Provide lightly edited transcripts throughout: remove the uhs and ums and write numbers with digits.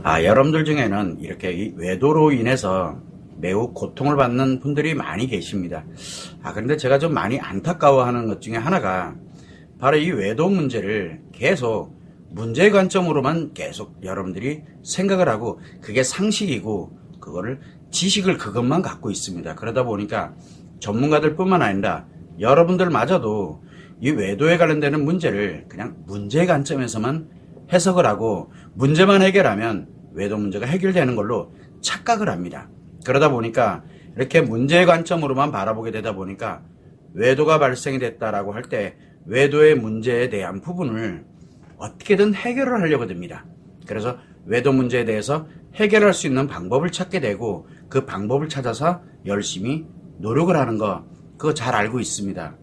여러분들 중에는 이렇게 이 외도로 인해서 매우 고통을 받는 분들이 많이 계십니다. 그런데 제가 좀 많이 안타까워하는 것 중에 하나가 바로 이 외도 문제를 계속 문제의 관점으로만 계속 여러분들이 생각을 하고 그게 상식이고 그거를 지식을 그것만 갖고 있습니다. 그러다 보니까 전문가들 뿐만 아니라 여러분들마저도 이 외도에 관련되는 문제를 그냥 문제의 관점에서만 해석을 하고 문제만 해결하면 외도 문제가 해결되는 걸로 착각을 합니다. 그러다 보니까 이렇게 문제의 관점으로만 바라보게 되다 보니까 외도가 발생이 됐다라고 할 때 외도의 문제에 대한 부분을 어떻게든 해결을 하려고 듭니다. 그래서 외도 문제에 대해서 해결할 수 있는 방법을 찾게 되고 그 방법을 찾아서 열심히 노력을 하는 거 그거 잘 알고 있습니다.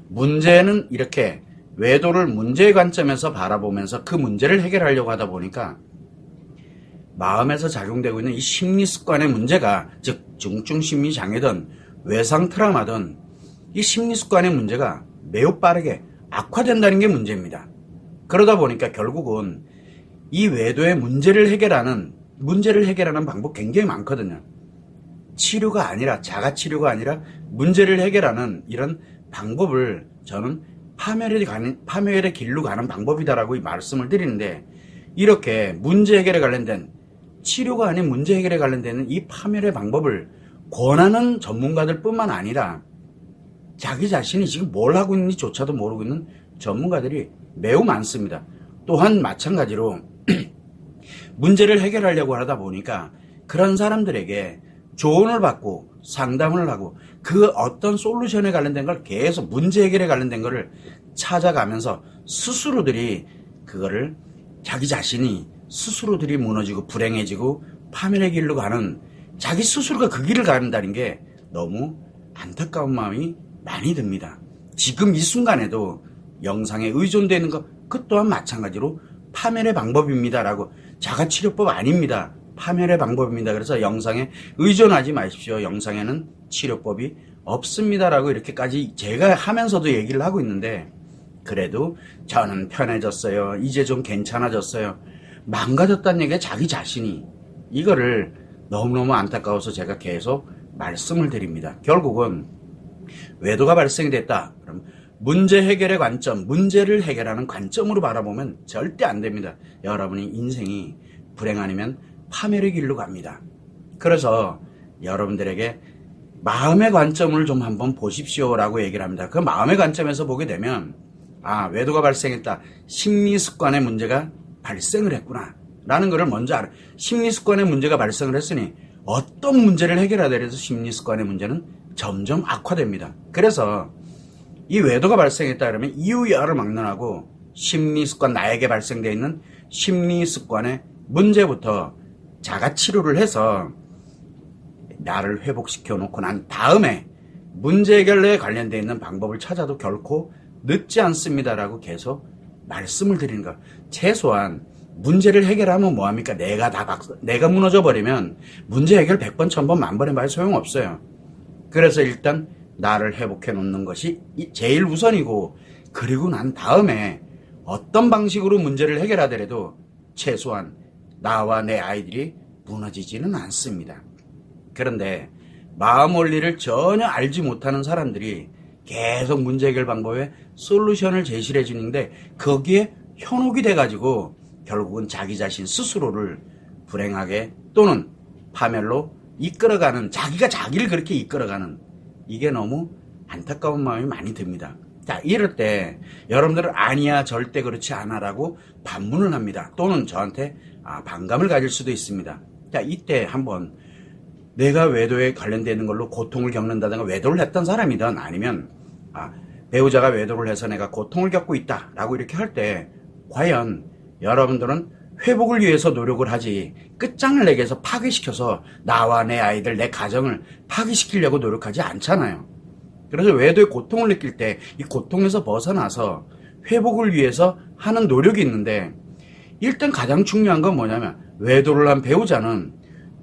문제는 이렇게 외도를 문제의 관점에서 바라보면서 그 문제를 해결하려고 하다 보니까 마음에서 작용되고 있는 이 심리 습관의 문제가 즉 중증 심리 장애든 외상 트라우마든 이 심리 습관의 문제가 매우 빠르게 악화된다는 게 문제입니다. 그러다 보니까 결국은 이 외도의 문제를 해결하는 방법 굉장히 많거든요. 치료가 아니라 자가치료가 아니라 문제를 해결하는 이런 방법을 저는 파멸의 길로 가는 방법이다라고 말씀을 드리는데 이렇게 문제 해결에 관련된 치료가 아닌 문제 해결에 관련된 이 파멸의 방법을 권하는 전문가들 뿐만 아니라 자기 자신이 지금 뭘 하고 있는지조차도 모르고 있는 전문가들이 매우 많습니다. 또한 마찬가지로 문제를 해결하려고 하다 보니까 그런 사람들에게 조언을 받고 상담을 하고 그 어떤 솔루션에 관련된 걸 계속 문제 해결에 관련된 거를 찾아가면서 스스로들이 그거를 자기 자신이 스스로들이 무너지고 불행해지고 파멸의 길로 가는 자기 스스로가 그 길을 가는다는 게 너무 안타까운 마음이 많이 듭니다. 지금 이 순간에도 영상에 의존되는 것 그 또한 마찬가지로 파멸의 방법입니다라고 자가치료법 아닙니다. 파멸의 방법입니다. 그래서 영상에 의존하지 마십시오. 영상에는 치료법이 없습니다라고 이렇게까지 제가 하면서도 얘기를 하고 있는데 그래도 저는 편해졌어요. 이제 좀 괜찮아졌어요. 망가졌다는 얘기가 자기 자신이 이거를 너무너무 안타까워서 제가 계속 말씀을 드립니다. 결국은 외도가 발생이 됐다. 그럼 문제 해결의 관점, 문제를 해결하는 관점으로 바라보면 절대 안 됩니다. 여러분의 인생이 불행 아니면 파멸의 길로 갑니다. 그래서 여러분들에게 마음의 관점을 좀 한번 보십시오라고 얘기를 합니다. 그 마음의 관점에서 보게 되면 외도가 발생했다. 심리 습관의 문제가 발생을 했구나 라는 것을 먼저 알아. 심리 습관의 문제가 발생을 했으니 어떤 문제를 해결하더라도 심리 습관의 문제는 점점 악화됩니다. 그래서 이 외도가 발생했다 그러면 이유야를 막론하고 심리 습관, 나에게 발생되어 있는 심리 습관의 문제부터 자가치료를 해서 나를 회복시켜 놓고 난 다음에 문제 해결에 관련되어 있는 방법을 찾아도 결코 늦지 않습니다라고 계속 말씀을 드리는 거. 최소한 문제를 해결하면 뭐합니까? 내가 무너져 버리면 문제 해결 100번, 1000번, 만번 해봐야 소용없어요. 그래서 일단 나를 회복해 놓는 것이 제일 우선이고 그리고 난 다음에 어떤 방식으로 문제를 해결하더라도 최소한 나와 내 아이들이 무너지지는 않습니다. 그런데 마음 원리를 전혀 알지 못하는 사람들이 계속 문제 해결 방법에 솔루션을 제시를 해주는데 거기에 현혹이 돼가지고 결국은 자기 자신 스스로를 불행하게 또는 파멸로 이끌어가는 자기가 자기를 그렇게 이끌어가는 이게 너무 안타까운 마음이 많이 듭니다. 자, 이럴 때 여러분들은 아니야 절대 그렇지 않아라고 반문을 합니다. 또는 저한테 반감을 가질 수도 있습니다. 자, 이때 한번 내가 외도에 관련되는 걸로 고통을 겪는다든가 외도를 했던 사람이든 아니면 배우자가 외도를 해서 내가 고통을 겪고 있다라고 이렇게 할 때 과연 여러분들은 회복을 위해서 노력을 하지 끝장을 내게 해서 파괴시켜서 나와 내 아이들, 내 가정을 파괴시키려고 노력하지 않잖아요. 그래서 외도의 고통을 느낄 때 이 고통에서 벗어나서 회복을 위해서 하는 노력이 있는데 일단 가장 중요한 건 뭐냐면 외도를 한 배우자는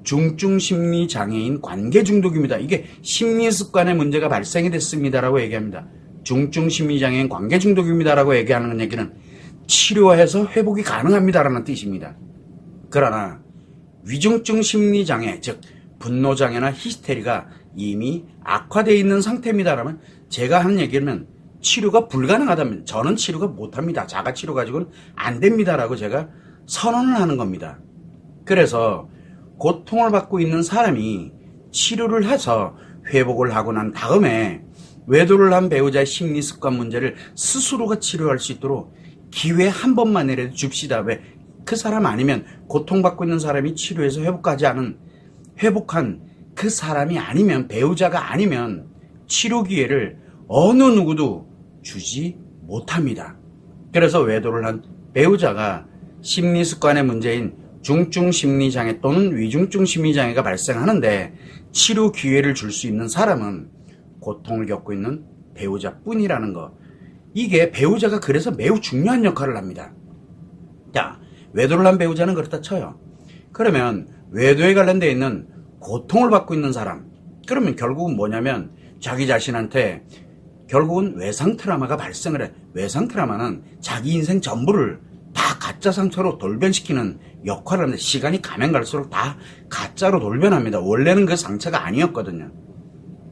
중증 심리 장애인 관계 중독입니다. 이게 심리 습관의 문제가 발생이 됐습니다라고 얘기합니다. 중증 심리 장애인 관계 중독입니다라고 얘기하는 얘기는 치료해서 회복이 가능합니다라는 뜻입니다. 그러나 위중증 심리장애, 즉 분노장애나 히스테리가 이미 악화되어 있는 상태입니다라면 제가 하는 얘기는 치료가 불가능하다면 저는 치료가 못합니다. 자가치료 가지고는 안 됩니다라고 제가 선언을 하는 겁니다. 그래서 고통을 받고 있는 사람이 치료를 해서 회복을 하고 난 다음에 외도를 한 배우자의 심리 습관 문제를 스스로가 치료할 수 있도록 기회 한 번만이라도 줍시다. 왜? 그 사람 아니면 고통받고 있는 사람이 치료해서 회복한 그 사람이 아니면 배우자가 아니면 치료 기회를 어느 누구도 주지 못합니다. 그래서 외도를 한 배우자가 심리 습관의 문제인 중증 심리장애 또는 위중증 심리장애가 발생하는데 치료 기회를 줄 수 있는 사람은 고통을 겪고 있는 배우자뿐이라는 거. 이게 배우자가 그래서 매우 중요한 역할을 합니다. 자, 외도를 한 배우자는 그렇다 쳐요. 그러면 외도에 관련되어 있는 고통을 받고 있는 사람, 그러면 결국은 뭐냐면 자기 자신한테 결국은 외상 트라우마가 발생을 해. 외상 트라우마는 자기 인생 전부를 다 가짜 상처로 돌변시키는 역할을 하는데 시간이 가면 갈수록 다 가짜로 돌변합니다. 원래는 그 상처가 아니었거든요.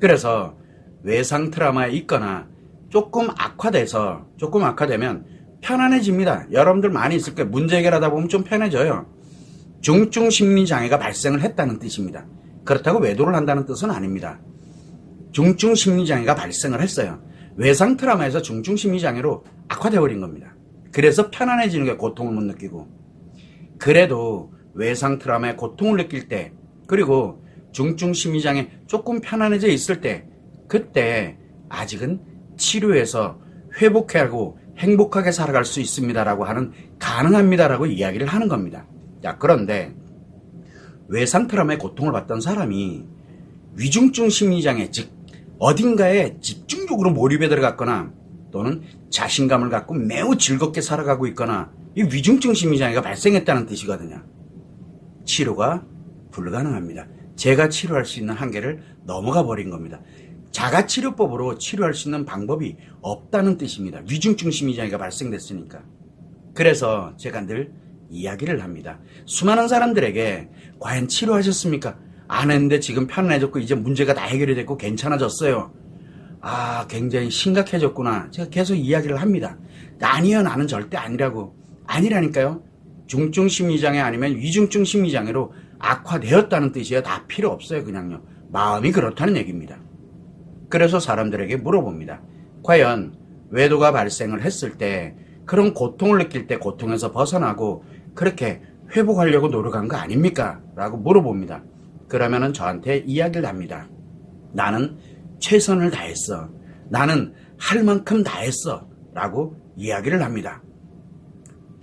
그래서 외상 트라우마에 있거나 조금 악화되면 편안해집니다. 여러분들 많이 있을 거예요. 문제 해결하다 보면 좀 편해져요. 중증 심리장애가 발생을 했다는 뜻입니다. 그렇다고 외도를 한다는 뜻은 아닙니다. 중증 심리장애가 발생을 했어요. 외상 트라우마에서 중증 심리장애로 악화되어 버린 겁니다. 그래서 편안해지는 게 고통을 못 느끼고, 그래도 외상 트라우마에 고통을 느낄 때, 그리고 중증 심리장애 조금 편안해져 있을 때, 그때 아직은 치료해서 회복하고 행복하게 살아갈 수 있습니다라고 하는, 가능합니다라고 이야기를 하는 겁니다. 자, 그런데 외상 트라우마에 고통을 받던 사람이 위중증 심리장애, 즉 어딘가에 집중적으로 몰입에 들어갔거나 또는 자신감을 갖고 매우 즐겁게 살아가고 있거나 이 위중증 심리장애가 발생했다는 뜻이거든요. 치료가 불가능합니다. 제가 치료할 수 있는 한계를 넘어가 버린 겁니다. 자가치료법으로 치료할 수 있는 방법이 없다는 뜻입니다. 위중증 심리장애가 발생됐으니까. 그래서 제가 늘 이야기를 합니다. 수많은 사람들에게 과연 치료하셨습니까? 안 했는데 지금 편안해졌고 이제 문제가 다 해결이 됐고 괜찮아졌어요. 아, 굉장히 심각해졌구나. 제가 계속 이야기를 합니다. 아니요, 나는 절대 아니라고. 아니라니까요. 중증 심리장애 아니면 위중증 심리장애로 악화되었다는 뜻이에요. 다 필요 없어요. 그냥요. 마음이 그렇다는 얘기입니다. 그래서 사람들에게 물어봅니다. 과연 외도가 발생을 했을 때 그런 고통을 느낄 때 고통에서 벗어나고 그렇게 회복하려고 노력한 거 아닙니까? 라고 물어봅니다. 그러면은 저한테 이야기를 합니다. 나는 최선을 다했어. 나는 할 만큼 다했어. 라고 이야기를 합니다.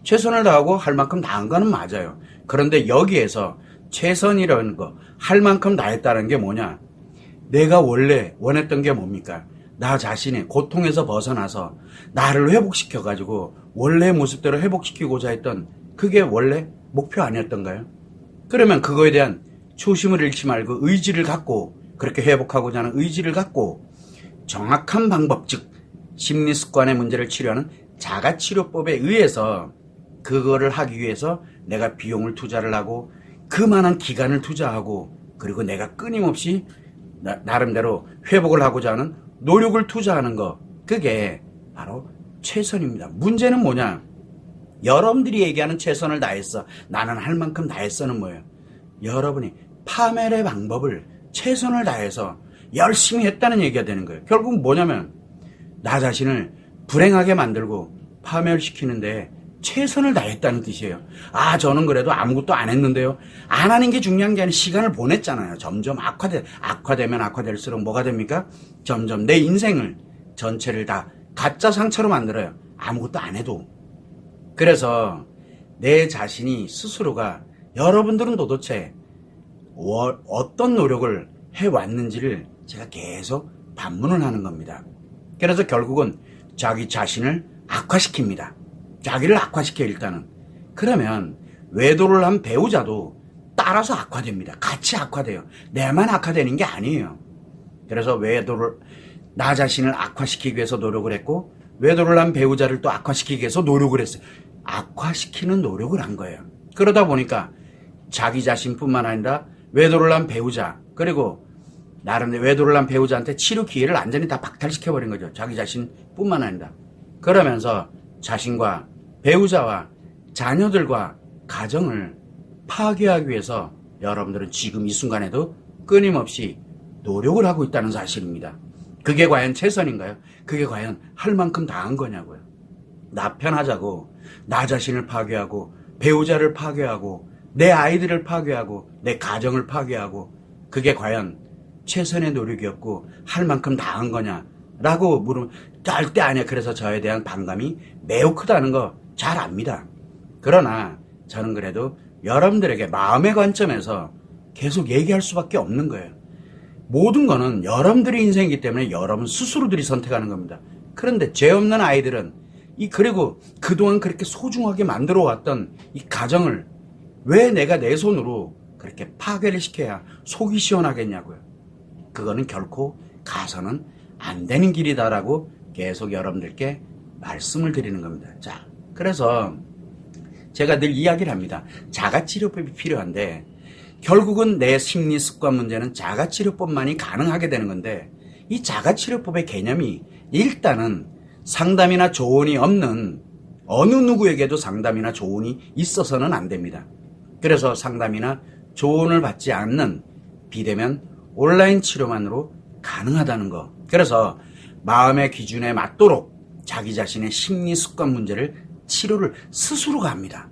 최선을 다하고 할 만큼 다한 거는 맞아요. 그런데 여기에서 최선이라는 거, 할 만큼 다했다는 게 뭐냐? 내가 원래 원했던 게 뭡니까? 나 자신의 고통에서 벗어나서 나를 회복시켜가지고 원래의 모습대로 회복시키고자 했던 그게 원래 목표 아니었던가요? 그러면 그거에 대한 초심을 잃지 말고 의지를 갖고 그렇게 회복하고자 하는 의지를 갖고 정확한 방법, 즉 심리습관의 문제를 치료하는 자가치료법에 의해서 그거를 하기 위해서 내가 비용을 투자를 하고 그만한 기간을 투자하고 그리고 내가 끊임없이 나름대로 회복을 하고자 하는 노력을 투자하는 거, 그게 바로 최선입니다. 문제는 뭐냐? 여러분들이 얘기하는 최선을 다했어, 나는 할 만큼 다했어는 뭐예요? 여러분이 파멸의 방법을 최선을 다해서 열심히 했다는 얘기가 되는 거예요. 결국은 뭐냐면 나 자신을 불행하게 만들고 파멸시키는데 최선을 다했다는 뜻이에요. 아, 저는 그래도 아무것도 안 했는데요. 안 하는 게 중요한 게 아니라 시간을 보냈잖아요. 점점 악화되면 악화될수록 뭐가 됩니까? 점점 내 인생을 전체를 다 가짜 상처로 만들어요. 아무것도 안 해도. 그래서 내 자신이 스스로가, 여러분들은 도대체 어떤 노력을 해왔는지를 제가 계속 반문을 하는 겁니다. 그래서 결국은 자기 자신을 악화시킵니다. 자기를 악화시켜 일단은. 그러면 외도를 한 배우자도 따라서 악화됩니다. 같이 악화돼요. 내만 악화되는 게 아니에요. 그래서 나 자신을 악화시키기 위해서 노력을 했고 외도를 한 배우자를 또 악화시키기 위해서 노력을 했어요. 악화시키는 노력을 한 거예요. 그러다 보니까 자기 자신뿐만 아니라 외도를 한 배우자, 그리고 나름대로 외도를 한 배우자한테 치료 기회를 완전히 다 박탈시켜버린 거죠. 자기 자신뿐만 아니라. 그러면서 자신과 배우자와 자녀들과 가정을 파괴하기 위해서 여러분들은 지금 이 순간에도 끊임없이 노력을 하고 있다는 사실입니다. 그게 과연 최선인가요? 그게 과연 할 만큼 다 한 거냐고요. 나 편하자고 나 자신을 파괴하고 배우자를 파괴하고 내 아이들을 파괴하고 내 가정을 파괴하고 그게 과연 최선의 노력이었고 할 만큼 다 한 거냐라고 물으면 절대 아니야. 그래서 저에 대한 반감이 매우 크다는 거 잘 압니다. 그러나 저는 그래도 여러분들에게 마음의 관점에서 계속 얘기할 수밖에 없는 거예요. 모든 거는 여러분들의 인생이기 때문에 여러분 스스로들이 선택하는 겁니다. 그런데 죄 없는 아이들은 그리고 그동안 그렇게 소중하게 만들어 왔던 이 가정을 왜 내가 내 손으로 그렇게 파괴를 시켜야 속이 시원하겠냐고요. 그거는 결코 가서는 안 되는 길이다라고 계속 여러분들께 말씀을 드리는 겁니다. 자, 그래서 제가 늘 이야기를 합니다. 자가치료법이 필요한데 결국은 내 심리 습관 문제는 자가치료법만이 가능하게 되는 건데 이 자가치료법의 개념이 일단은 상담이나 조언이 없는 어느 누구에게도 상담이나 조언이 있어서는 안 됩니다. 그래서 상담이나 조언을 받지 않는 비대면 온라인 치료만으로 가능하다는 거. 그래서 마음의 기준에 맞도록 자기 자신의 심리 습관 문제를 치료를 스스로가 합니다.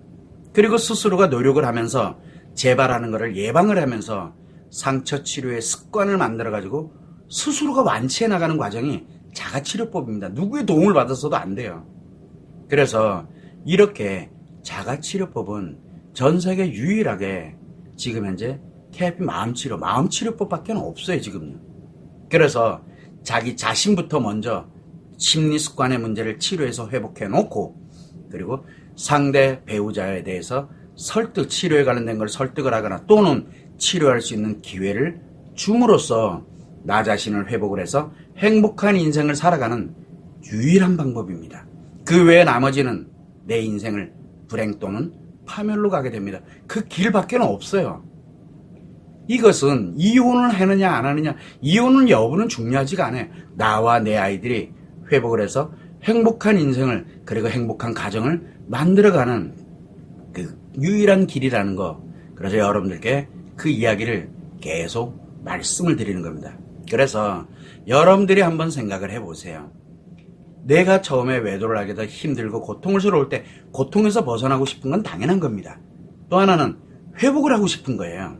그리고 스스로가 노력을 하면서 재발하는 것을 예방을 하면서 상처 치료의 습관을 만들어가지고 스스로가 완치해 나가는 과정이 자가치료법입니다. 누구의 도움을 받아서도 안 돼요. 그래서 이렇게 자가치료법은 전 세계 유일하게 지금 현재 KIP 마음치료법밖에 없어요, 지금요. 그래서 자기 자신부터 먼저 심리 습관의 문제를 치료해서 회복해 놓고 그리고 상대 배우자에 대해서 치료에 관련된 걸 설득을 하거나 또는 치료할 수 있는 기회를 줌으로써 나 자신을 회복을 해서 행복한 인생을 살아가는 유일한 방법입니다. 그 외에 나머지는 내 인생을 불행 또는 파멸로 가게 됩니다. 그 길밖에 없어요. 이것은 이혼을 하느냐 안 하느냐, 이혼은 여부는 중요하지가 않아요. 나와 내 아이들이 회복을 해서 행복한 인생을 그리고 행복한 가정을 만들어가는 그 유일한 길이라는 거. 그래서 여러분들께 그 이야기를 계속 말씀을 드리는 겁니다. 그래서 여러분들이 한번 생각을 해보세요. 내가 처음에 외도를 하게 돼 힘들고 고통스러울 때 고통에서 벗어나고 싶은 건 당연한 겁니다. 또 하나는 회복을 하고 싶은 거예요.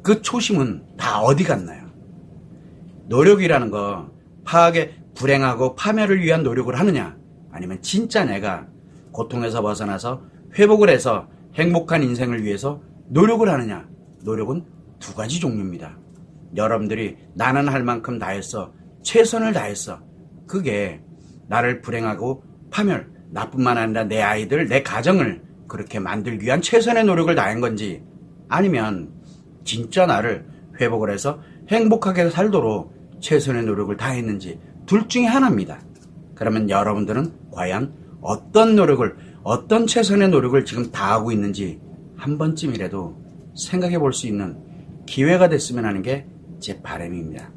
그 초심은 다 어디 갔나요? 노력이라는 거 불행하고 파멸을 위한 노력을 하느냐, 아니면 진짜 내가 고통에서 벗어나서 회복을 해서 행복한 인생을 위해서 노력을 하느냐. 노력은 두 가지 종류입니다. 여러분들이 나는 할 만큼 다 했어, 최선을 다했어, 그게 나를 불행하고 파멸, 나뿐만 아니라 내 아이들, 내 가정을 그렇게 만들기 위한 최선의 노력을 다한 건지, 아니면 진짜 나를 회복을 해서 행복하게 살도록 최선의 노력을 다했는지, 둘 중에 하나입니다. 그러면 여러분들은 과연 어떤 최선의 노력을 지금 다하고 있는지 한 번쯤이라도 생각해 볼 수 있는 기회가 됐으면 하는 게 제 바람입니다.